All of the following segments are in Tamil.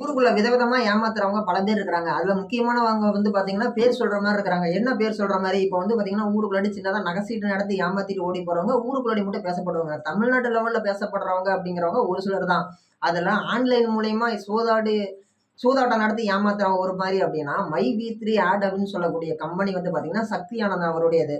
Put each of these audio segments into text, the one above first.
ஊருக்குள்ள விதவிதமா ஏமாத்துறவங்க பல பேர் இருக்கிறாங்க. அதுல முக்கியமானவங்க வந்து பாத்தீங்கன்னா, பேர் சொல்ற மாரி இருக்கிறாங்க. என்ன பேர் சொல்ற மாரி? இப்ப வந்து பாத்தீங்கன்னா, ஊருக்குள்ளாடி சின்னதா நகை சீட்டு நடத்தி ஏமாத்திட்டு ஓடி போறவங்க, ஊருக்குள்ளாடி மட்டும் பேசப்படுவாங்க. தமிழ்நாட்டு லெவல்ல பேசப்படுறவங்க அப்படிங்கிறவங்க ஒரு சிலர் தான். அதெல்லாம் ஆன்லைன் மூலியமா சூதாட்டம் நடத்தி ஏமாத்துறவங்க ஒரு மாரி அப்படின்னா, மை வி3 ஆட் அப்படின்னு சொல்லக்கூடிய கம்பெனி வந்து பாத்தீங்கன்னா, சக்தி ஆனந்த் அவருடையது.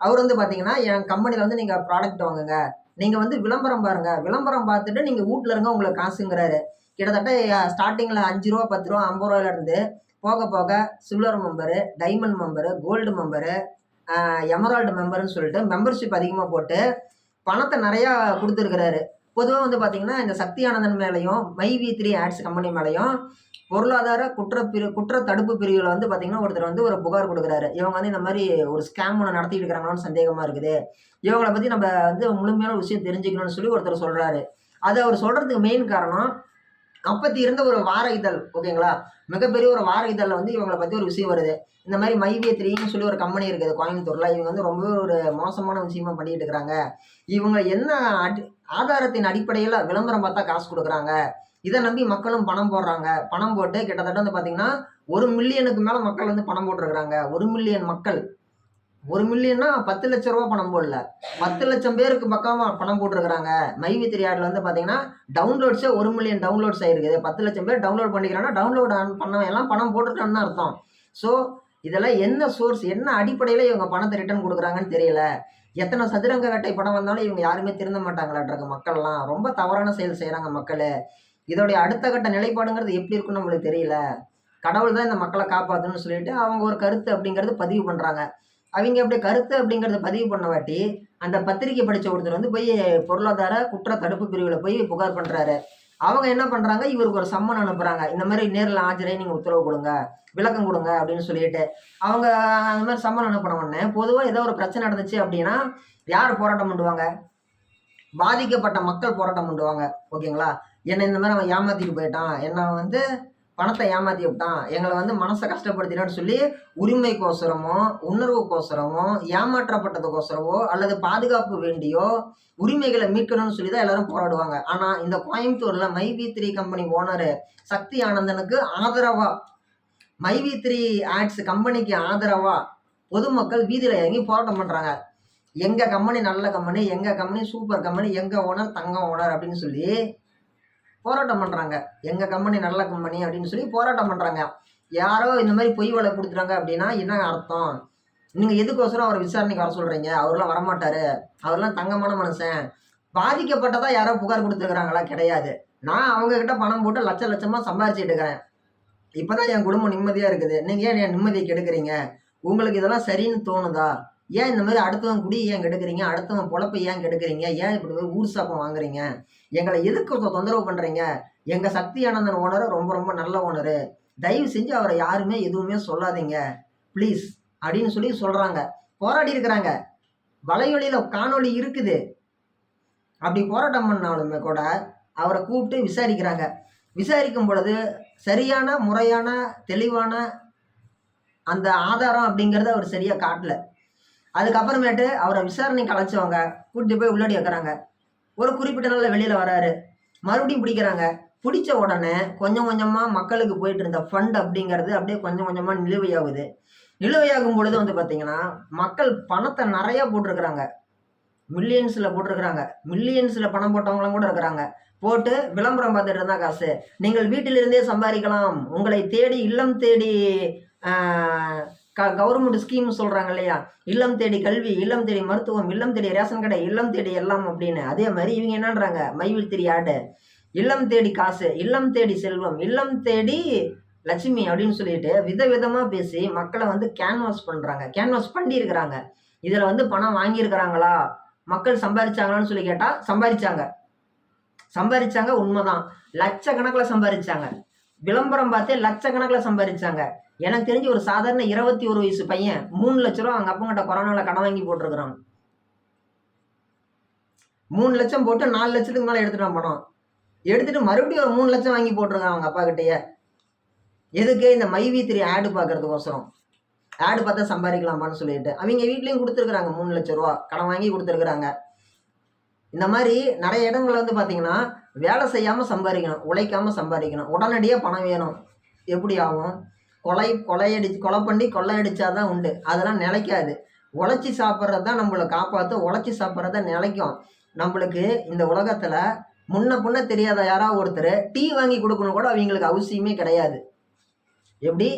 அவர் வந்து பாத்தீங்கன்னா, என் கம்பெனில வந்து நீங்க ப்ராடக்ட் வாங்குங்க. நீங்க வந்து விளம்பரம் பாருங்க. விளம்பரம் பார்த்துட்டு நீங்க வூட்ல இருங்க உங்களுக்கு காசுங்கிறாரு. கிட்டத்தட்ட ஸ்டார்ட்டிங்ல ரூ. 5 ரூ. 10 ரூ. 50 இருந்து போக போக silver member, diamond member, gold member, emerald மெம்பர்ன்னு சொல்லிட்டு மெம்பர்ஷிப் அதிகமா போட்டு பணத்த நெறையா குடுத்துருக்கிறாரு. பொதுவா வந்து பார்த்தீங்கன்னா, இந்த சக்தி ஆனந்தன் மேலயும், மை வி3 ஆட்ஸ் கம்பெனி மேலயும் பொருளாதார குற்ற தடுப்பு பிரிவுல வந்து பார்த்தீங்கன்னா, ஒருத்தர் வந்து ஒரு புகார் குடுக்குறாரு. இவங்க வந்து இந்த மாரி ஒரு ஸ்கேம் ஒண்ணு நடத்திட்டு இருக்கிறாங்களான்னு சந்தேகமா இருக்குது. இவங்கள பத்தி நம்ம வந்து முழுமையான விஷயம் தெரிஞ்சுக்கணும்னு சொல்லி ஒருத்தர் சொல்றாரு. அது அவர் சொல்றதுக்கு மெயின் காரணம் அப்பத்தி இருந்த ஒரு வார இதழ் ஓகேங்களா? மிகப்பெரிய ஒரு வார இதழ்ல வந்து இவங்கள பத்தி ஒரு விஷயம் வருது. இந்த மாரி மைவே3ன்னு சொல்லி ஒரு கம்பெனி இருக்குது கோயம்புத்தூர்ல. இவங்க வந்து ரொம்பவே ஒரு மோசமான விஷயமா பண்ணிட்டு இருக்கிறாங்க. இவங்க என்ன ஆதாரத்தின் அடிப்படையில விளம்பரம் பார்த்தா காசு குடுக்குறாங்க. இத நம்பி மக்களும் பணம் போடுறாங்க. பணம் போட்டு கிட்டத்தட்ட வந்து பார்த்தீங்கன்னா, 1,000,000க்கு மேல மக்கள் வந்து பணம் போட்டுருக்காங்க. 1,000,000 மக்கள். 1,000,000ன்னா ரூ. 10,00,000 பணம் போடல. 10,00,000 பேருக்கு பக்கமா பணம் போட்டுருக்காங்க. மைவி3 ஆட்ல வந்து பார்த்தீங்கன்னா, டவுன்லோட்ஸே 1,000,000 டவுன்லோட்ஸ் ஆயிருக்குது. 10,00,000 பேர் டவுன்லோட் பண்ணிக்கிறாங்கன்னா, டவுன்லோட் பண்ணவன் எல்லாம் பணம் போட்டுருக்கான்னு தான் அர்த்தம். ஸோ, இதெல்லாம் என்ன சோர்ஸ், என்ன அடிப்படையில இவங்க பணத்த ரிட்டர்ன் குடுக்குறாங்கன்னு தெரியல. எத்தன சதுரங்க வேட்டை படம் வந்தாலும் இவங்க யாருமே திருந்த மாட்டாங்களாட்ருக்கு மக்கள்லாம். ரொம்ப தவறான செயல் செய்றாங்க மக்களு. இதோடைய அடுத்த கட்ட நிலைப்பாடுங்கிறது எப்படி இருக்குன்னு நம்மளுக்கு தெரியல. கடவுள் தான் இந்த மக்கள காப்பாத்தணும்னு சொல்லிட்டு, அவங்க ஒரு கருத்து அப்படிங்கிறது பதிவு பண்றாங்க. அவிங்க அப்படி கருத்து அப்படிங்கிறத பதிவு பண்ணவாட்டி, அந்த பத்திரிக்கை படிச்ச ஒருத்தர் வந்து போய் பொருளாதார குற்ற தடுப்பு பிரிவுல போய் புகார் பண்றாரு. அவங்க என்ன பண்றாங்க, இவருக்கு ஒரு சம்மன் அனுப்புறாங்க. இந்த மாரி நேர்ல ஆஜராகி நீங்க உத்தரவு குடுங்க, விளக்கம் குடுங்க அப்படின்னு சொல்லிட்டு. அவங்க அந்த மாரி சம்மன் அனுப்புன உடனே, பொதுவா ஏதோ ஒரு பிரச்சனை நடந்துச்சு அப்படின்னா, யார் போராட்டம் பண்ணுவாங்க? பாதிக்கப்பட்ட மக்கள் போராட்டம் பண்ணுவாங்க. ஓகேங்களா? என்ன இந்த மாரி அவன் ஏமாத்திட்டு போயிட்டான். என்ன வந்து பணத்த ஏமாத்தி விட்டான். எங்கள வந்து மனச கஷ்டப்படுத்திட்டான்னு சொல்லி, உரிமைக்கோசரமோ, உணர்வுக்கோசரமோ, ஏமாற்றப்பட்டதுக்கோசரமோ, அல்லது பாதுகாப்பு வேண்டியோ, உரிமைகள மீட்கணும்னு சொல்லி தான் எல்லாரும் போராடுவாங்க. ஆனா, இந்த கோயம்புத்தூர்ல மை வி3 கம்பெனி ஓனரு சக்தி ஆனந்தனுக்கு ஆதரவா, மை வி3 ஆட்ஸ் கம்பெனிக்கு ஆதரவா பொதுமக்கள் வீதியில இறங்கி போராட்டம் பண்றாங்க. எங்க கம்பெனி நல்ல கம்பெனி, எங்க கம்பெனி சூப்பர் கம்பெனி, எங்க ஓனர் தங்க ஓனர் அப்படின்னு சொல்லி போராட்டம் பண்றாங்க. எங்க கம்பெனி நல்ல கம்பெனி அப்படின்னு சொல்லி போராட்டம் பண்றாங்க. யாரோ இந்த மாரி பொய் வழக்கு குடுத்துட்டாங்க அப்படின்னா என்ன அர்த்தம்? நீங்க எதுக்கோசரம் அவர விசாரணைக்கு வர சொல்றீங்க? அவர்லாம் வரமாட்டாரு. அவர்லாம் தங்கமான மனுஷன். பாதிக்கப்பட்டதா யாரோ புகார் குடுத்துருக்காங்களா? கிடையாது. நான் அவங்க கிட்ட பணம் போட்டு லட்ச லட்சமா சம்பாரிச்சுட்டு இருக்கிறேன். இப்பதான் என் குடும்பம் நிம்மதியா இருக்குது. நீங்க ஏன் என் நிம்மதிய கெடுக்குறீங்க? உங்களுக்கு இதெல்லாம் சரின்னு தோணுதா? ஏன் இந்த மாரி அடுத்தவன் குடிய ஏன் கெடுக்குறீங்க? அடுத்தவன் பொழப்ப ஏன் கெடுக்குறீங்க? ஏன் இப்படி ஒரு ஊர் சாபம் வாங்குறீங்க? எங்கள எதுக்கு தொந்தரவு பண்றீங்க? எங்க சக்தி ஆனந்தன் ஓனரு ரொம்ப ரொம்ப நல்ல ஓனரு. தயவு செஞ்சு அவர யாருமே எதுவுமே சொல்லாதீங்க. ப்ளீஸ் அப்படின்னு சொல்லி சொல்றாங்க. போராடி இருக்கிறாங்க. வலைவழியில காணொளி இருக்குது. அப்படி போராட்டம் பண்ணாலுமே கூட அவர கூப்பிட்டு விசாரிக்கிறாங்க. விசாரிக்கும் பொழுது சரியான, முறையான, தெளிவான அந்த ஆதாரம் அப்படிங்கிறத அவர் சரியா காட்டல. அதுக்கப்புறமேட்டு அவர விசாரணைக்கு அழைச்சவங்க கூட்டிட்டு போய் உள்ளாடி வைக்கிறாங்க. ஒரு குறிப்பிட்ட நாள்ல வெளியில வராரு. மறுபடியும் பிடிக்கிறாங்க. பிடிச்ச உடனே கொஞ்சம் கொஞ்சமா மக்களுக்கு போயிட்டு இருந்த ஃபண்ட் அப்படிங்கிறது அப்படியே கொஞ்சம் கொஞ்சமா நிலுவையாகுது. நிலுவையாகும் பொழுது வந்து பார்த்தீங்கன்னா, மக்கள் பணத்த நெறைய போட்டிருக்கிறாங்க. மில்லியன்ஸ்ல போட்டிருக்கிறாங்க. மில்லியன்ஸ்ல பணம் போட்டவங்களும் கூட இருக்கிறாங்க. போட்டு விளம்பரம் பார்த்துட்டு இருந்தா காசு. நீங்கள் வீட்டிலிருந்தே சம்பாதிக்கலாம். உங்களை தேடி இல்லம் தேடி ஆ கவர்மெண்ட் ஸ்கீம் சொல்றாங்க இல்லையா? இல்லம் தேடி கல்வி, இல்லம் தேடி மருத்துவம், இல்லம் தேடி ரேஷன் கடை, இல்லம் தேடி எல்லாம் அப்படின்னு. அதே மாரி இவங்க என்னன்றாங்க, மை3 ஆட். இல்லம் தேடி காசு, இல்லம் தேடி செல்வம், இல்லம் தேடி லட்சுமி அப்படின்னு சொல்லிட்டு விதவிதமா பேசி மக்கள வந்து கேன்வாஸ் பண்றாங்க. கேன்வாஸ் பண்ணியிருக்கிறாங்க. இதுல வந்து பணம் வாங்கியிருக்கிறாங்களா? மக்கள் சம்பாரிச்சாங்களான்னு சொல்லி கேட்டா, சம்பாரிச்சாங்க. சம்பாரிச்சாங்க உண்மதான். லட்சக்கணக்குல சம்பாரிச்சாங்க. விளம்பரம் பார்த்தே லட்சக்கணக்குல சம்பாரிச்சாங்க. எனக்கு தெரிஞ்சு ஒரு சாதாரண 21 வயசு பையன் 3,00,000 அவங்க அப்பங்கிட்ட கொரோனால கடன் வாங்கி போட்டிருக்கிறான். 3,00,000 போட்டு 4,00,000க்கு மேல எடுத்துட்டான் பணம். எடுத்துட்டு மறுபடியும் ஒரு 3,00,000 வாங்கி போட்டிருக்கான் அவங்க அப்பா கிட்டயே. எதுக்கு? இந்த மை3 ஆட் பார்க்கறதுக்கோசரம். ஆட் பார்த்தா சம்பாதிக்கலாமான்னு சொல்லிட்டு. அவிங்க வீட்லயும் குடுத்துருக்காங்க ரூ. 3,00,000 கடன் வாங்கி குடுத்துருக்காங்க. இந்த மாரி நெறைய இடங்கள்ல வந்து பார்த்தீங்கன்னா, வேலை செய்யாமல் சம்பாதிக்கணும், உழைக்காமல் சம்பாதிக்கணும். உடனடியாக பணம் வேணும். எப்படி ஆகும்? கொலை பண்ணி கொள்ளையடிச்சாதான் உண்டு. அதெல்லாம் நிலைக்காது. உழைச்சி சாப்பிட்றது தான் நம்மளை காப்பாற்றும். உழைச்சி சாப்பிட்றது தான் நிலைக்கும். நம்மளுக்கு இந்த உலகத்தில் முன்ன பின்ன தெரியாத யாராவது ஒருத்தர் டீ வாங்கி கொடுக்கணும் கூட அவங்களுக்கு அவசியமே கிடையாது. எப்படி?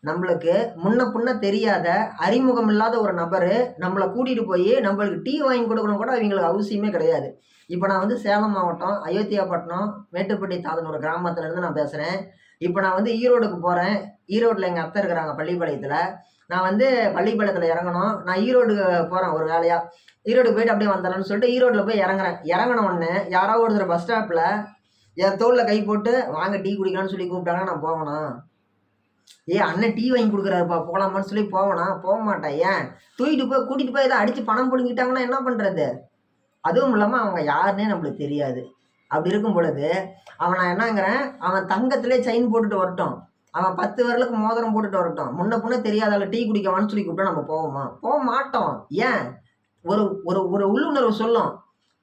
நம்மளுக்கு முன்ன பின்ன தெரியாத அறிமுகம் இல்லாத ஒரு நபர் நம்மளை கூட்டிகிட்டு போய் நம்மளுக்கு டீ வாங்கி கொடுக்கணும் கூட அவங்களுக்கு அவசியமே கிடையாது. இப்போ நான் வந்து சேலம் மாவட்டம் அயோத்தியாப்பட்டினம் மேட்டுப்பட்டி தாதனூர் கிராமத்துலேருந்து நான் பேசுகிறேன். இப்போ நான் வந்து ஈரோடுக்கு போகிறேன். ஈரோட்டில் எங்கள் அத்தை இருக்கிறாங்க பள்ளிப்பாளையத்தில். நான் வந்து பள்ளிப்பாளையத்தில் இறங்கணும். நான் ஈரோடு போகிறேன் ஒரு வேலையாக. ஈரோடுக்கு போயிட்டு அப்படியே வந்துடுறேன்னு சொல்லிட்டு ஈரோட்டில் போய் இறங்குறேன். இறங்கின உடனே யாராவது ஒருத்தர் பஸ் ஸ்டாப்பில் என் தோளில் கை போட்டு வாங்க டீ குடிக்கலாம்னு சொல்லி கூப்பிட்டாங்கன்னா நான் போவேனா? அண்ணன் டீ வாங்கி கொடுக்குறாருப்பா போகலாமான்னு சொல்லி போவேனா? போக மாட்டேன். ஏன்? கூட்டிகிட்டு போய் இதை அடித்து பணம் பிடிங்கிட்டாங்கன்னா என்ன பண்ணுறது? அதுவும் இல்லாமல் அவங்க யாருன்னே நம்மளுக்கு தெரியாது. அப்படி இருக்கும் பொழுது அவன் நான் என்னங்கிறேன், அவன் தங்கத்திலே செயின் போட்டுட்டு வரட்டும், அவன் 10 விரலுக்கு மோதிரம் போட்டுட்டு வரட்டும், முன்ன பின்ன தெரியாதால டீ குடிக்கவான்னு சொல்லி கூப்பிட்டா நம்ம போவோமா? போக மாட்டோம். ஏன்? ஒரு ஒரு ஒரு உள்ளுணர்வு சொல்லும்,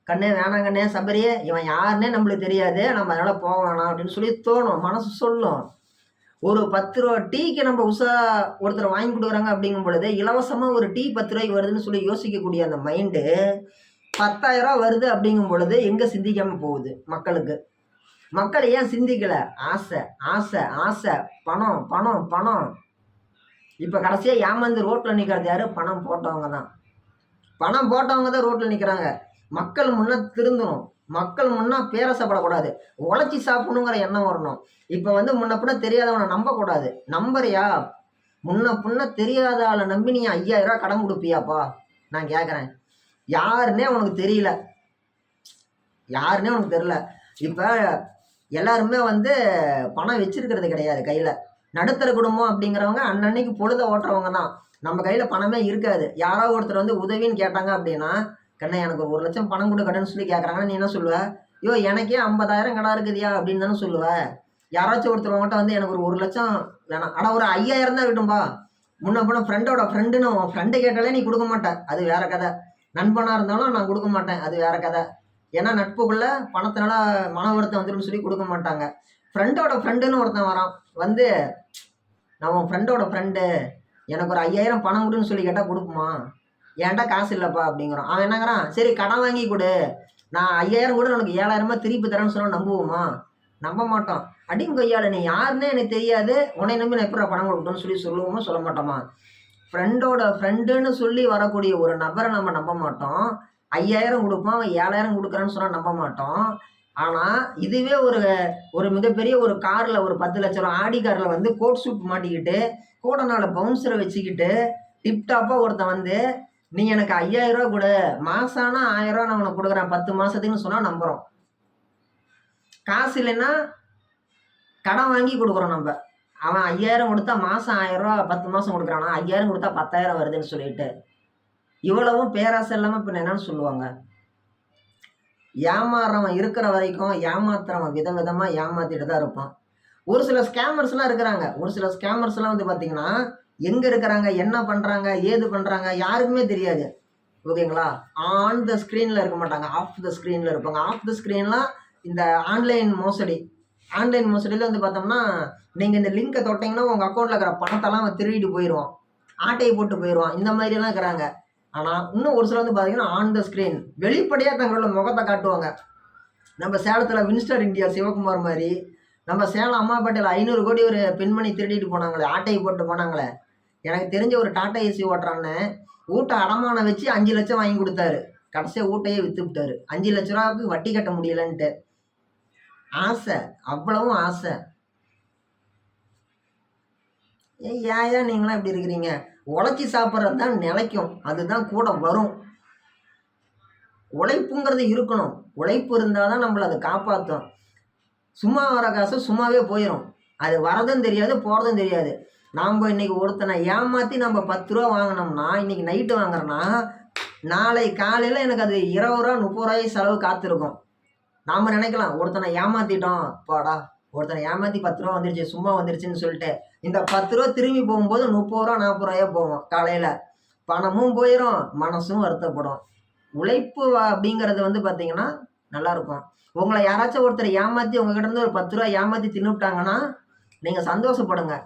கண்ணே வேணாங்கண்ணே சபரியே, இவன் யாருன்னே நம்மளுக்கு தெரியாது, நம்ம அதனால் போக வேணாம் அப்படின்னு சொல்லி தோணும், மனசு சொல்லும். ஒரு 10 ரூபா டீக்கு நம்ம ஒருத்தர் வாங்கி கொடுக்குறாங்க அப்படிங்கும் பொழுது இலவசமாக ஒரு டீ 10 ரூபாய்க்கு வருதுன்னு சொல்லி யோசிக்கக்கூடிய அந்த மைண்டு 10,000 ரூபா வருது அப்படிங்கும் பொழுது எங்கே சிந்திக்காமல் போகுது மக்களுக்கு? மக்கள் ஏன் சிந்திக்கலை? ஆசை ஆசை ஆசை, பணம் பணம் பணம். இப்போ கடைசியாக ஏமாந்து ரோட்டில் நிற்கிறது யாரு? பணம் போட்டவங்க தான். பணம் போட்டவங்க தான் ரோட்டில் நிற்கிறாங்க. மக்கள் முன்னே திருந்தணும், மக்கள் முன்னா பேரசப்படக்கூடாது, உழைச்சி சாப்பிடணுங்கிற எண்ணம் வரணும். இப்போ வந்து முன்ன பின்ன தெரியாதவனை நம்பக்கூடாது. நம்புறியா? முன்ன பின்ன தெரியாத ஆளை நம்பி நீ 5,000 ரூபா கடன் கொடுப்பியாப்பா? நான் கேட்குறேன். யாருன்னே உனக்கு தெரியல, யாருன்னே உனக்கு தெரியல. இப்போ எல்லாருமே வந்து பணம் வச்சிருக்கிறது கிடையாது கையில். நடுத்தர குடும்பம் அப்படிங்கிறவங்க அன்னன்னைக்கு பொழுத ஓட்டுறவங்க தான். நம்ம கையில் பணமே இருக்காது. யாராவது ஒருத்தர் வந்து உதவின்னு கேட்டாங்க அப்படின்னா, கண்ணா எனக்கு 1 லட்சம் பணம் கொடு கடன் சொல்லி கேட்குறாங்கன்னா நீ என்ன சொல்லுவ? எனக்கே 50,000 கடன் இருக்குதியா அப்படின்னு தானே சொல்லுவ. யாராச்சும் ஒருத்தர் உங்கள்கிட்ட வந்து எனக்கு ஒரு 1 லட்சம் வேணாம், ஆனால் ஒரு 5,000 தான் இருக்கட்டும்பா, முன்ன போன ஃப்ரெண்டுன்னு உன் ஃப்ரெண்டு கேட்டாலே நீ கொடுக்க மாட்டேன், அது வேற கதை. நண்பனாக இருந்தாலும் நான் கொடுக்க மாட்டேன், அது வேற கதை. ஏன்னா நட்புக்குள்ளே பணத்தினால மன வருத்தம் வந்துடும் சொல்லி கொடுக்க மாட்டாங்க. ஃப்ரெண்டுன்னு ஒருத்தன் வரான் வந்து, நான் உன் ஃப்ரெண்டோட ஃப்ரெண்டு, எனக்கு ஒரு 5,000 பணம் கொடுன்னு சொல்லி கேட்டால் கொடுக்குமா? ஏன்டா காசு இல்லைப்பா அப்படிங்கிறான். அவன் என்னங்கிறான், சரி கடன் வாங்கி கொடு, நான் 5,000 கூட உனக்கு 7,000 திருப்பி தரேன்னு சொன்னால் நம்புவோமா? நம்ப மாட்டோம். அடிங்க கொய்யால நீ யாருன்னே எனக்கு தெரியாது, உன்னை நம்பி நான் எப்படி பணம் கொடுக்கணும்னு சொல்லி சொல்லுவோமா? சொல்ல மாட்டோமா? ஃப்ரெண்டுன்னு சொல்லி வரக்கூடிய ஒரு நபரை நம்ம நம்ப மாட்டோம். 5,000 கொடுப்போம், அவன் 7,000 கொடுக்குறான்னு சொன்னால் நம்ப மாட்டோம். ஆனால் இதுவே ஒரு மிகப்பெரிய ஒரு காரில், ஒரு 10 லட்ச ரூபா ஆடி காரில் வந்து கோட் சூட் மாட்டிக்கிட்டு கூட 4 பவுன்சரை வச்சுக்கிட்டு டிப்டாப்பாக ஒருத்தன் வந்து, நீ எனக்கு 5,000 ரூபா கொடு, மாதம் ஆனால் 1,000 ரூபா நான் உனக்கு கொடுக்குறேன் 10 மாதத்துக்குன்னு சொன்னால் நம்புகிறோம். காசு இல்லைன்னா கடன் வாங்கி கொடுக்குறோம் நம்ம. அவன் 5,000 கொடுத்தா மாதம் 1,000 ரூபா 10 மாதம் கொடுக்குறானா, 5,000 கொடுத்தா 10,000 வருதுன்னு சொல்லிட்டு இவ்வளவும் பேராசை இல்லாமல் இப்போ என்னன்னு சொல்லுவாங்க? ஏமாறுறவன் இருக்கிற வரைக்கும் ஏமாத்துறவன் விதவிதமாக ஏமாத்திட்டு தான் இருப்பான். ஒரு சில ஸ்கேமர்ஸ்லாம் இருக்கிறாங்க. ஒரு சில ஸ்கேமர்ஸ்லாம் வந்து பார்த்தீங்கன்னா எங்கே இருக்கிறாங்க, என்ன பண்ணுறாங்க, ஏது பண்ணுறாங்க யாருக்குமே தெரியாது. ஓகேங்களா? ஆன் த ஸ்க்ரீனில் இருக்க மாட்டாங்க, ஆஃப் த ஸ்க்ரீனில் இருப்பாங்க. ஆஃப் த ஸ்க்ரீன்லாம் இந்த ஆன்லைன் மோசடியில் வந்து பார்த்தோம்னா, நீங்கள் இந்த லிங்கை தொட்டிங்கன்னா உங்கள் அக்கௌண்ட்டில் இருக்கிற பணத்தெல்லாம் அவன் திருடிட்டு போயிடுவான், ஆட்டையை போட்டு போயிடுவான். இந்த மாதிரியெல்லாம் இருக்கிறாங்க. ஆனால் இன்னும் ஒரு சில வந்து பார்த்தீங்கன்னா ஆன் த ஸ்க்ரீன் வெளிப்படையாக தங்களோட முகத்தை காட்டுவாங்க. நம்ம சேலத்தில் வின்ஸ்டர் இந்தியா சிவகுமார் மாதிரி, நம்ம சேலம் அம்மாப்பேட்டையில் 500 கோடி ஒரு பெண்மணி திருடிட்டு போனாங்களே, ஆட்டையை போட்டு போனாங்களே. எனக்கு தெரிஞ்ச ஒரு டாட்டா ஏசி ஓட்டுறான்னு வீட்டை அடமானம் வச்சு 5 லட்சம் வாங்கி கொடுத்தாரு. கடைசியாக வீட்டையே விற்று விட்டாரு. 5 லட்ச ரூபாவுக்கு வட்டி கட்ட முடியலன்ட்டு. ஆசை, அவ்வளவும் ஆசை. ஏன் நீங்களாம் இப்படி இருக்கிறீங்க? உழைச்சி சாப்பிட்றது தான் நிலைக்கும், அதுதான் கூட வரும். உழைப்புங்கிறது இருக்கணும். உழைப்பு இருந்தால் தான் நம்மளை அதை காப்பாற்றும். சும்மா வர காசு சும்மாவே போயிடும். அது வரதும் தெரியாது, போகிறதும் தெரியாது. நாம் இன்றைக்கி ஒருத்தனை ஏமாற்றி நம்ம 10 ரூபா வாங்கினோம்னா, இன்றைக்கி நைட்டு வாங்குறோன்னா நாளை காலையில் எனக்கு அது 20 ரூபா 30 ரூபாய் செலவு காத்திருக்கும். நாம் நினைக்கலாம் ஒருத்தனை ஏமாற்றிட்டோம், பாடா ஒருத்தனை ஏமாற்றி 10 ரூபா வந்துருச்சு, சும்மா வந்துருச்சுன்னு சொல்லிட்டு இந்த 10 ரூபா திரும்பி போகும்போது 30 ரூபா 40 ரூபாயே போவோம். காலையில் பணமும் போயிடும், மனசும் வருத்தப்படும். உழைப்பு அப்படிங்கிறது வந்து பார்த்திங்கன்னா நல்லாயிருக்கும். உங்கள யாராச்சும் ஒருத்தர் ஏமாத்தி உங்ககிட்ட இருந்து ஒரு ரூ. 10 ஏமாத்தி தின்னுட்டாங்கன்னா, நீங்க சந்தோஷப்படுங்க.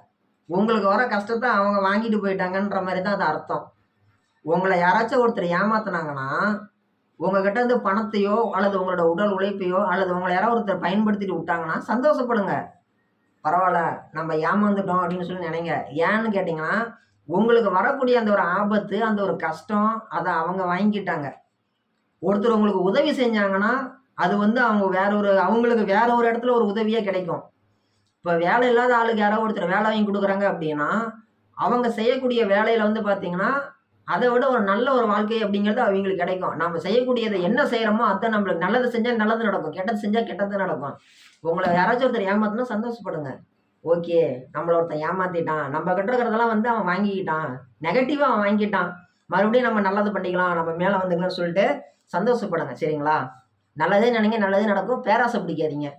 உங்களுக்கு வர கஷ்டத்த அவங்க வாங்கிட்டு போயிட்டாங்கன்ற மாரி தான் அது அர்த்தம். உங்கள யாராச்சும் ஒருத்தர் ஏமாத்துனாங்கன்னா, உங்ககிட்ட இருந்து பணத்தையோ, அல்லது உங்களோட உடல் உழைப்பையோ, அல்லது உங்கள யாராவது ஒருத்தர் பயன்படுத்திட்டு விட்டாங்கன்னா, சந்தோஷப்படுங்க. பரவால்ல, நம்ம ஏமாந்துட்டோம் அப்படின்னு சொல்லி நினைங்க. ஏன்னு கேட்டீங்கன்னா, உங்களுக்கு வரக்கூடிய அந்த ஒரு ஆபத்து, அந்த ஒரு கஷ்டம், அத அவங்க வாங்கிக்கிட்டாங்க. ஒருத்தர் உங்களுக்கு உதவி செஞ்சாங்கன்னா, அது வந்து அவங்களுக்கு வேற ஒரு இடத்துல ஒரு உதவியா கிடைக்கும். இப்ப வேலை இல்லாத ஆளுக்கு யாரோ ஒருத்தர் வேலை வாங்கி குடுக்குறாங்க அப்படின்னா, அவங்க செய்யக்கூடிய வேலையில வந்து பார்த்தீங்கன்னா, அத விட ஒரு நல்ல ஒரு வாழ்க்கை அப்படிங்கிறது அவைங்களுக்கு கிடைக்கும். நம்ம செய்யக்கூடியத என்ன செய்றோமோ, அதான் நம்மளுக்கு நல்லது செஞ்சா நல்லது நடக்கும். கெட்டது செஞ்சா கெட்டது நடக்கும். உங்கள யாராச்சும் ஒருத்தர் ஏமாத்துனா சந்தோஷப்படுங்க. ஓகே. நம்மள ஒருத்தன் ஏமாத்திட்டான். நம்ம கிட்ட இருக்கிறதெல்லாம் வந்து அவன் வாங்கிக்கிட்டான். நெகட்டிவா அவன் வாங்கிட்டான். மறுபடியும் நம்ம நல்லது பண்ணிக்கலாம். நம்ம மேல வந்துக்கலாம்னு சொல்லிட்டு சந்தோஷப்படுங்க. சரிங்களா? நல்லதே நினைங்க, நல்லதே நடக்கும். பேராசை பிடிக்காதீங்க.